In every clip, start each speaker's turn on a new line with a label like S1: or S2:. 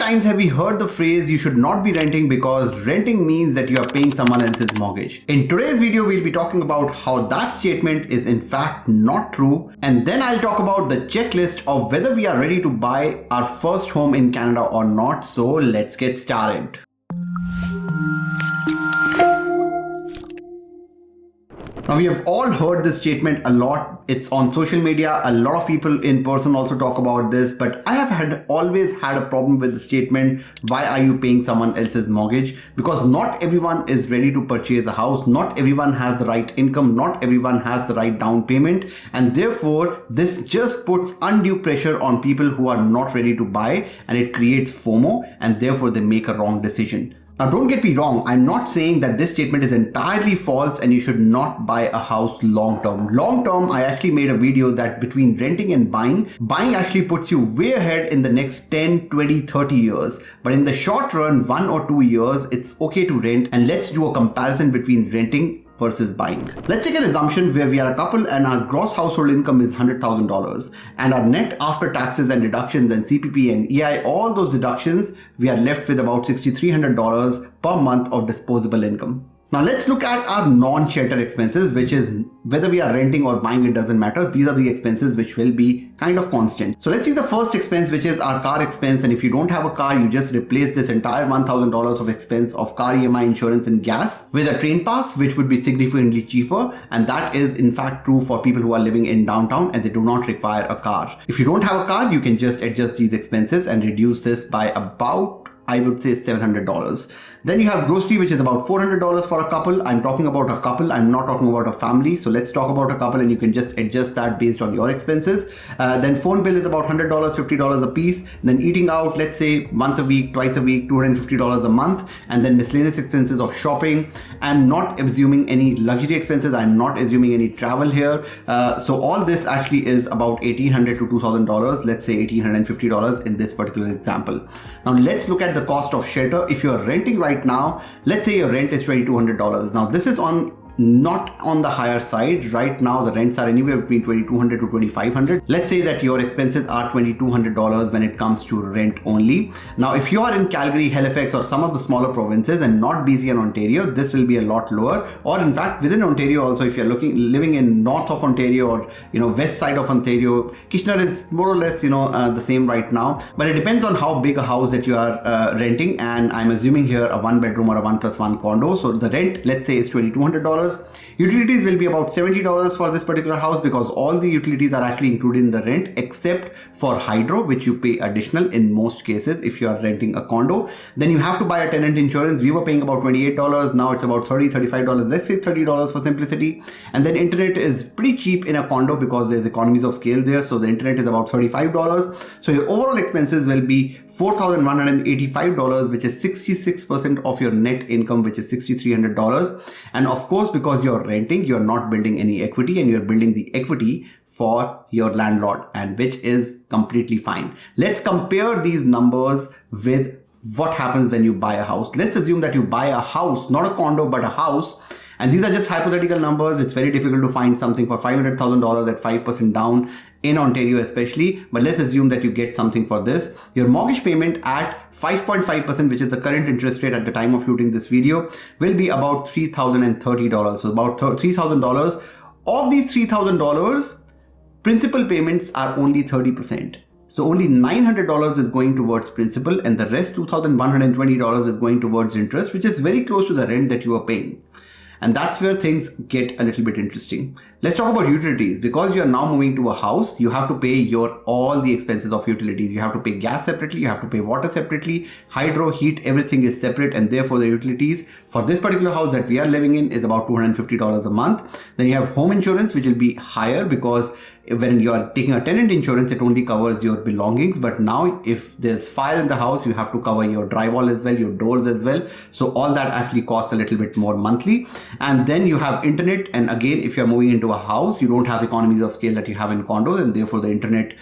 S1: times have we heard the phrase you should not be renting because renting means that you are paying someone else's mortgage? In today's video, we'll be talking about how that statement is in fact not true, and then I'll talk about the checklist of whether we are ready to buy our first home in Canada or not. So let's get started. Now, we have all heard this statement a lot. It's on social media. A lot of people in person also talk about this, but I have always had a problem with the statement, why are you paying someone else's mortgage? Because not everyone is ready to purchase a house. Not everyone has the right income. Not everyone has the right down payment. And therefore, this just puts undue pressure on people who are not ready to buy, and it creates FOMO, and therefore they make a wrong decision. Now, don't get me wrong, I'm not saying that this statement is entirely false and you should not buy a house long term. Long term, I actually made a video that between renting and buying actually puts you way ahead in the next 10, 20, 30 years. But in the short run, 1 or 2 years, it's okay to rent. And let's do a comparison between renting versus buying. Let's take an assumption where we are a couple and our gross household income is $100,000 and our net after taxes and deductions and CPP and EI, all those deductions, we are left with about $6,300 per month of disposable income. Now let's look at our non-shelter expenses, which is whether we are renting or buying, it doesn't matter. These are the expenses which will be kind of constant. So let's see the first expense, which is our car expense. And if you don't have a car, you just replace this entire $1,000 of expense of car EMI, insurance and gas with a train pass, which would be significantly cheaper. And that is in fact true for people who are living in downtown and they do not require a car. If you don't have a car, you can just adjust these expenses and reduce this by about, I would say, $700. Then you have grocery, which is about $400 for a couple. I'm talking about a couple. I'm not talking about a family. So let's talk about a couple and you can just adjust that based on your expenses. Then phone bill is about $100, $50 a piece. Then eating out, let's say once a week, twice a week, $250 a month. And then miscellaneous expenses of shopping. I'm not assuming any luxury expenses. I'm not assuming any travel here. So all this actually is about $1,800 to $2,000. Let's say $1,850 in this particular example. Now let's look at the cost of shelter. If you are renting right now, let's say your rent is $2,200. Now this is not on the higher side. Right now the rents are anywhere between $2,200 to $2,500. Let's say that your expenses are $2,200 when it comes to rent only. Now if you are in Calgary, Halifax or some of the smaller provinces and not BC and Ontario, this will be a lot lower. Or in fact within Ontario also, if you're living in north of Ontario or west side of Ontario, Kitchener is more or less the same right now. But it depends on how big a house that you are renting, and I'm assuming here a 1-bedroom or a 1+1 condo. So the rent, let's say, is $2,200. Utilities will be about $70 for this particular house because all the utilities are actually included in the rent except for hydro, which you pay additional in most cases if you are renting a condo. Then you have to buy a tenant insurance. We were paying about $28. Now it's about $30, $35. Let's say $30 for simplicity. And then internet is pretty cheap in a condo because there's economies of scale there. So the internet is about $35. So your overall expenses will be $4,185, which is 66% of your net income, which is $6,300. And of course, because you're renting, you're not building any equity and you're building the equity for your landlord, and which is completely fine. Let's compare these numbers with what happens when you buy a house. Let's assume that you buy a house, not a condo, but a house. And these are just hypothetical numbers. It's very difficult to find something for $500,000 at 5% down in Ontario especially. But let's assume that you get something for this. Your mortgage payment at 5.5%, which is the current interest rate at the time of shooting this video, will be about $3,030. So about $3,000. Of these $3,000, principal payments are only 30%. So only $900 is going towards principal and the rest $2,120 is going towards interest, which is very close to the rent that you are paying. And that's where things get a little bit interesting. Let's talk about utilities. Because you are now moving to a house, you have to pay all the expenses of utilities. You have to pay gas separately, you have to pay water separately, hydro, heat, everything is separate, and therefore the utilities for this particular house that we are living in is about $250 a month. Then you have home insurance, which will be higher because when you are taking a tenant insurance, it only covers your belongings. But now if there's fire in the house, you have to cover your drywall as well, your doors as well. So all that actually costs a little bit more monthly. And then you have internet. And again, if you're moving into a house, you don't have economies of scale that you have in condos. And therefore the internet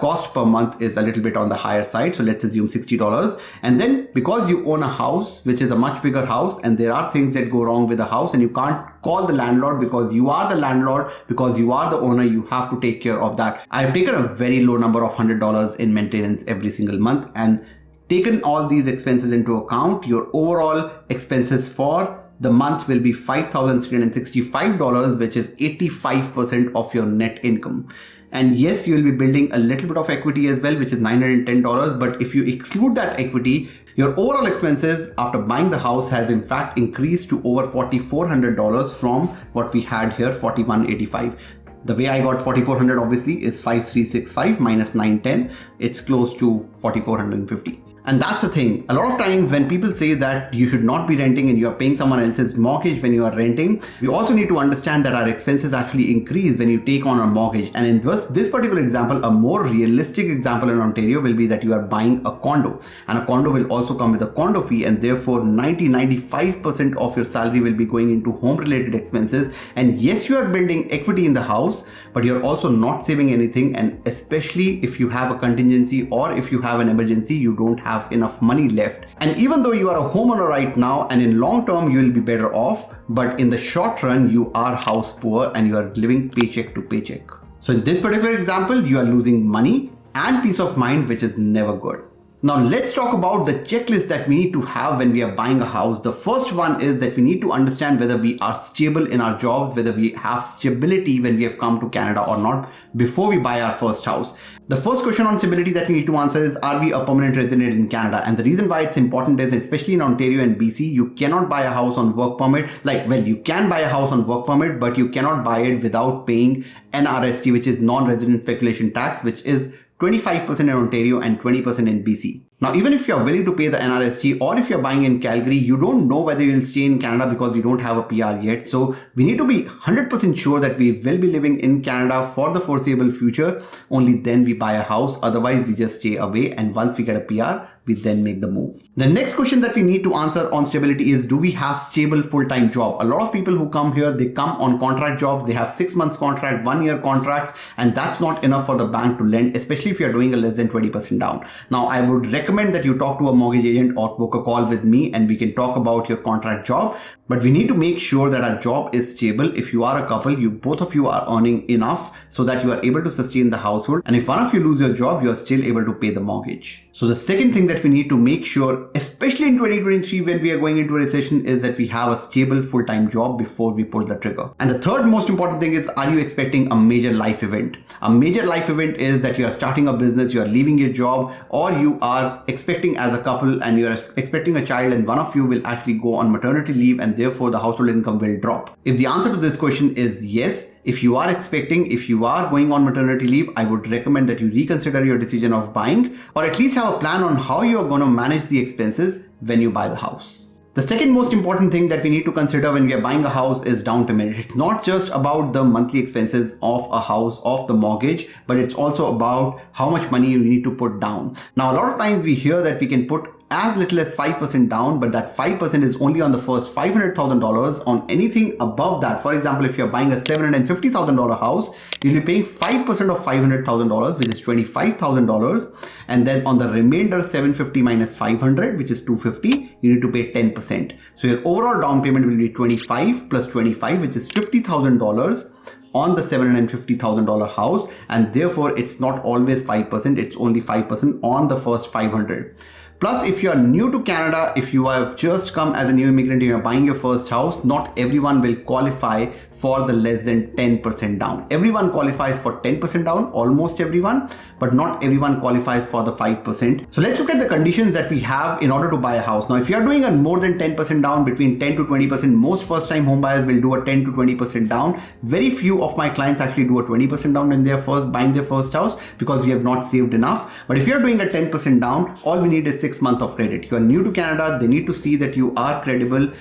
S1: cost per month is a little bit on the higher side. So let's assume $60. And then because you own a house, which is a much bigger house, and there are things that go wrong with the house and you can't call the landlord because you are the landlord, because you are the owner, you have to take care of that. I've taken a very low number of $100 in maintenance every single month, and taken all these expenses into account, your overall expenses for the month will be $5,365, which is 85% of your net income. And yes, you will be building a little bit of equity as well, which is $910. But if you exclude that equity, your overall expenses after buying the house has in fact increased to over $4,400 from what we had here, $4,185. The way I got 4,400 obviously is 5,365 minus 910. It's close to 4,450. And that's the thing. A lot of times when people say that you should not be renting and you're paying someone else's mortgage when you are renting, we also need to understand that our expenses actually increase when you take on a mortgage. And in this particular example, a more realistic example in Ontario will be that you are buying a condo, and a condo will also come with a condo fee, and therefore 95% of your salary will be going into home related expenses. And yes, you are building equity in the house, but you're also not saving anything. And especially if you have a contingency or if you have an emergency, you don't have enough money left. And even though you are a homeowner right now, and in long term you will be better off, but in the short run you are house poor and you are living paycheck to paycheck. So in this particular example, you are losing money and peace of mind, which is never good. Now let's talk about the checklist that we need to have when we are buying a house. The first one is that we need to understand whether we are stable in our jobs, whether we have stability when we have come to Canada or not before we buy our first house. The first question on stability that we need to answer is, are we a permanent resident in Canada? And the reason why it's important is, especially in Ontario and BC, you cannot buy a house on work permit. You can buy a house on work permit, but you cannot buy it without paying NRST, which is non-resident speculation tax, which is 25% in Ontario and 20% in BC. Now, even if you're willing to pay the NRST, or if you're buying in Calgary, you don't know whether you'll stay in Canada because we don't have a PR yet. So we need to be 100% sure that we will be living in Canada for the foreseeable future. Only then we buy a house. Otherwise, we just stay away. And once we get a PR, we then make the move. The next question that we need to answer on stability is, do we have stable full-time job? A lot of people who come here, they come on contract jobs. They have 6 months contract, 1 year contracts, and that's not enough for the bank to lend, especially if you're doing a less than 20% down. Now, I would recommend that you talk to a mortgage agent or book a call with me and we can talk about your contract job. But we need to make sure that our job is stable. If you are a couple, both of you are earning enough so that you are able to sustain the household. And if one of you lose your job, you are still able to pay the mortgage. So the second thing that we need to make sure, especially in 2023 when we are going into a recession, is that we have a stable full-time job before we pull the trigger. And the third most important thing is, are you expecting a major life event? A major life event is that you are starting a business, you are leaving your job, or you are expecting as a couple and you are expecting a child, and one of you will actually go on maternity leave and therefore the household income will drop. If the answer to this question is yes, if you are going on maternity leave, I would recommend that you reconsider your decision of buying, or at least have a plan on how you are going to manage the expenses when you buy the house. The second most important thing that we need to consider when we are buying a house is down payment. It's not just about the monthly expenses of a house, of the mortgage, but it's also about how much money you need to put down. Now, a lot of times we hear that we can put as little as 5% down, but that 5% is only on the first $500,000. On anything above that, for example, if you're buying a $750,000 house, you'll be paying 5% of $500,000, which is $25,000. And then on the remainder, 750 minus 500, which is 250, you need to pay 10%. So your overall down payment will be 25 plus 25, which is $50,000 on the $750,000 house. And therefore it's not always 5%, it's only 5% on the first 500. Plus, if you are new to Canada, if you have just come as a new immigrant and you're buying your first house, not everyone will qualify for the less than 10% down. Everyone qualifies for 10% down, almost everyone, but not everyone qualifies for the 5%. So let's look at the conditions that we have in order to buy a house. Now, if you're doing a more than 10% down, between 10 to 20%, most first-time home buyers will do a 10 to 20% down. Very few of my clients actually do a 20% down when they're buying their first house because we have not saved enough. But if you're doing a 10% down, all we need is 6 months of credit. You are new to Canada, they need to see that you are credible.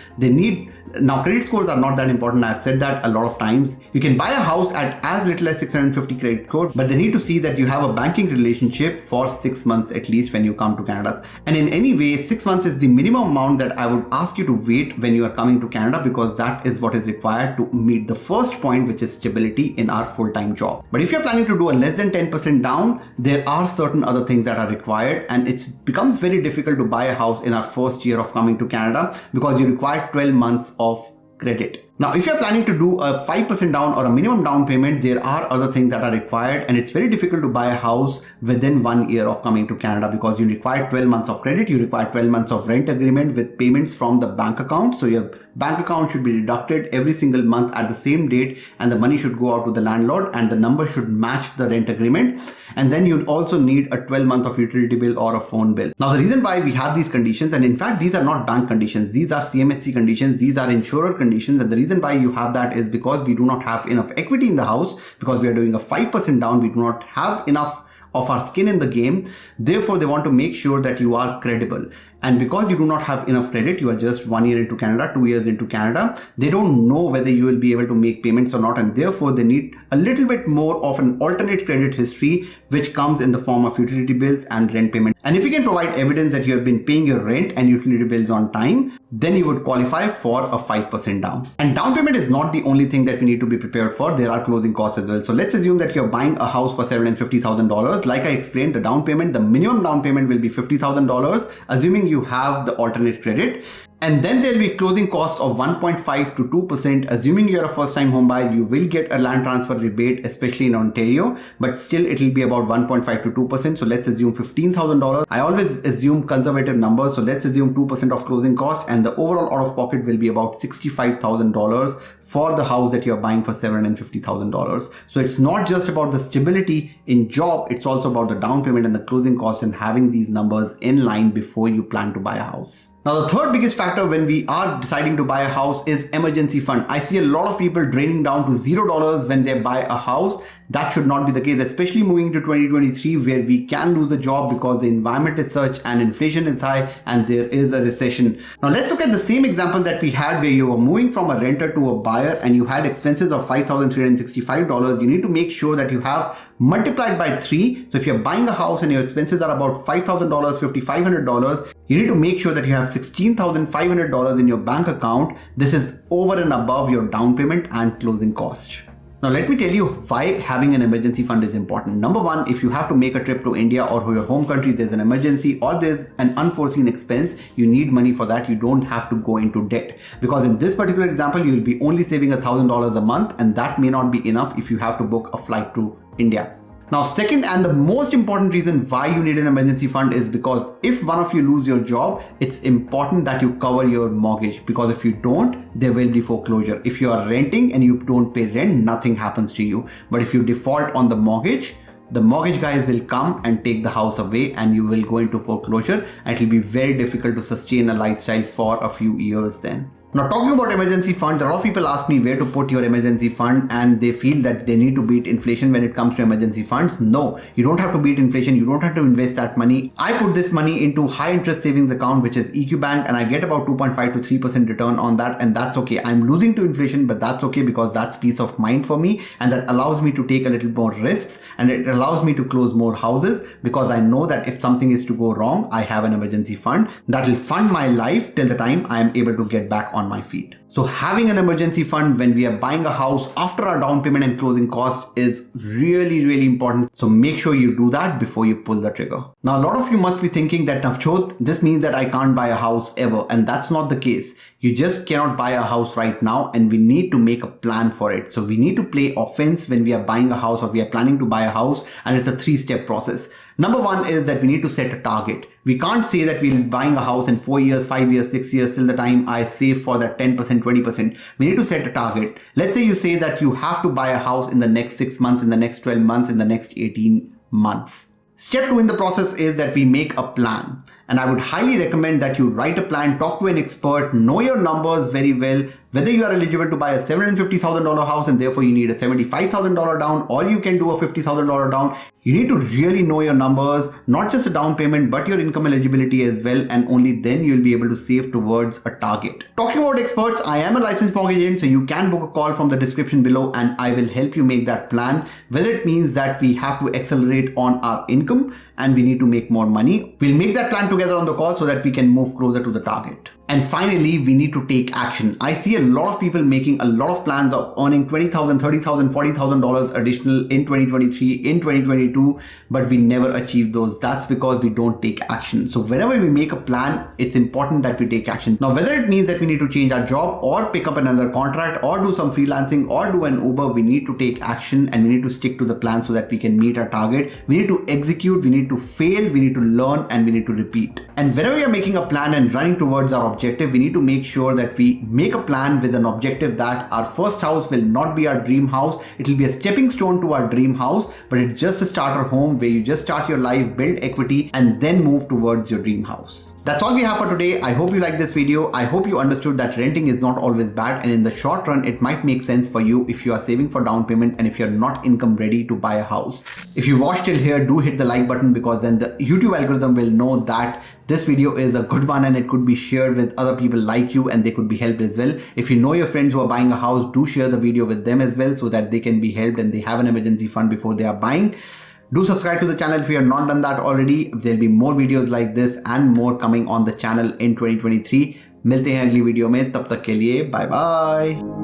S1: Now, credit scores are not that important. I've said that a lot of times. You can buy a house at as little as 650 credit score, but they need to see that you have a banking relationship for 6 months at least when you come to Canada. And in any way, 6 months is the minimum amount that I would ask you to wait when you are coming to Canada, because that is what is required to meet the first point, which is stability in our full-time job. But if you're planning to do a less than 10% down, there are certain other things that are required, and it becomes very difficult to buy a house in our first year of coming to Canada because you require 12 months of credit. Now, if you're planning to do a 5% down or a minimum down payment, there are other things that are required, and it's very difficult to buy a house within 1 year of coming to Canada because you require 12 months of credit, you require 12 months of rent agreement with payments from the bank account. So your bank account should be deducted every single month at the same date, and the money should go out to the landlord and the number should match the rent agreement. And then you also need a 12-month of utility bill or a phone bill. Now, the reason why we have these conditions, and in fact, these are not bank conditions, these are CMHC conditions, these are insurer conditions, and the reason why you have that is because we do not have enough equity in the house, because we are doing a 5% down, we do not have enough of our skin in the game. Therefore, they want to make sure that you are credible. And because you do not have enough credit, you are just 1 year into Canada, 2 years into Canada, they don't know whether you will be able to make payments or not, and therefore they need a little bit more of an alternate credit history, which comes in the form of utility bills and rent payment. And if you can provide evidence that you have been paying your rent and utility bills on time, then you would qualify for a 5% down. And down payment is not the only thing that we need to be prepared for. There are closing costs as well. So let's assume that you're buying a house for $750,000. Like I explained, the down payment, the minimum down payment will be $50,000, assuming you have the alternate credit. And then there'll be closing cost of 1.5 to 2%. Assuming you're a first-time home buyer, you will get a land transfer rebate, especially in Ontario, but still it will be about 1.5 to 2%. So let's assume $15,000. I always assume conservative numbers. So let's assume 2% of closing cost, and the overall out-of-pocket will be about $65,000 for the house that you're buying for $750,000. So it's not just about the stability in job, it's also about the down payment and the closing cost, and having these numbers in line before you plan to buy a house. Now, the third biggest factor when we are deciding to buy a house is emergency fund. I see a lot of people draining down to $0 when they buy a house. That should not be the case, especially moving to 2023, where we can lose a job because the environment is such and inflation is high and there is a recession. Now, let's look at the same example that we had where you were moving from a renter to a buyer and you had expenses of $5,365. You need to make sure that you have multiplied by 3. So if you're buying a house and your expenses are about $5,000, $5,500, you need to make sure that you have $16,500 in your bank account. This is over and above your down payment and closing cost. Now, let me tell you why having an emergency fund is important. Number one, if you have to make a trip to India or your home country, there's an emergency or there's an unforeseen expense, you need money for that. You don't have to go into debt, because in this particular example, you'll be only saving $1,000 a month, and that may not be enough if you have to book a flight to India. Now, second and the most important reason why you need an emergency fund is because if one of you lose your job, it's important that you cover your mortgage, because if you don't, there will be foreclosure. If you are renting and you don't pay rent, nothing happens to you. But if you default on the mortgage guys will come and take the house away and you will go into foreclosure, and it will be very difficult to sustain a lifestyle for a few years then. Now, talking about emergency funds, a lot of people ask me where to put your emergency fund, and they feel that they need to beat inflation when it comes to emergency funds. No, you don't have to beat inflation. You don't have to invest that money. I put this money into high interest savings account, which is EQ Bank, and I get about 2.5 to 3% return on that. And that's okay. I'm losing to inflation, but that's okay, because that's peace of mind for me. And that allows me to take a little more risks, and it allows me to close more houses, because I know that if something is to go wrong, I have an emergency fund that will fund my life till the time I am able to get back on my feet. So having an emergency fund when we are buying a house after our down payment and closing cost is really, really important. So make sure you do that before you pull the trigger. Now, a lot of you must be thinking that, Navjot, this means that I can't buy a house ever. And that's not the case. You just cannot buy a house right now, and we need to make a plan for it. So we need to play offense when we are buying a house or we are planning to buy a house, and it's a 3-step process. Number one is that we need to set a target. We can't say that we'll be buying a house in 4 years, 5 years, 6 years till the time I save for that 10%, 20%. We need to set a target. Let's say you say that you have to buy a house in the next 6 months, in the next 12 months, in the next 18 months. Step 2 in the process is that we make a plan. And I would highly recommend that you write a plan, talk to an expert, know your numbers very well, whether you are eligible to buy a $750,000 house and therefore you need a $75,000 down, or you can do a $50,000 down. You need to really know your numbers, not just a down payment, but your income eligibility as well. And only then you'll be able to save towards a target. Talking about experts, I am a licensed mortgage agent, so you can book a call from the description below and I will help you make that plan. Whether it means that we have to accelerate on our income and we need to make more money, we'll make that plan together on the call so that we can move closer to the target. And finally, we need to take action. I see a lot of people making a lot of plans of earning $20,000, $30,000, $40,000 additional in 2023, in 2022, but we never achieve those. That's because we don't take action. So whenever we make a plan, it's important that we take action. Now, whether it means that we need to change our job or pick up another contract or do some freelancing or do an Uber, we need to take action and we need to stick to the plan so that we can meet our target. We need to execute, we need to fail, we need to learn, and we need to repeat. And whenever we are making a plan and running towards our objective, we need to make sure that we make a plan with an objective that our first house will not be our dream house. It will be a stepping stone to our dream house, but it's just a starter home where you just start your life, build equity, and then move towards your dream house. That's all we have for today. I hope you liked this video. I hope you understood that renting is not always bad, and in the short run, it might make sense for you if you are saving for down payment and if you're not income ready to buy a house. If you watched till here, do hit the like button, because then the YouTube algorithm will know that this video is a good one and it could be shared with other people like you and they could be helped as well. If you know your friends who are buying a house, do share the video with them as well so that they can be helped and they have an emergency fund before they are buying. Do subscribe to the channel if you have not done that already. There'll be more videos like this and more coming on the channel in 2023. मिलते हैं अगली video में, तब तक के लिए bye bye.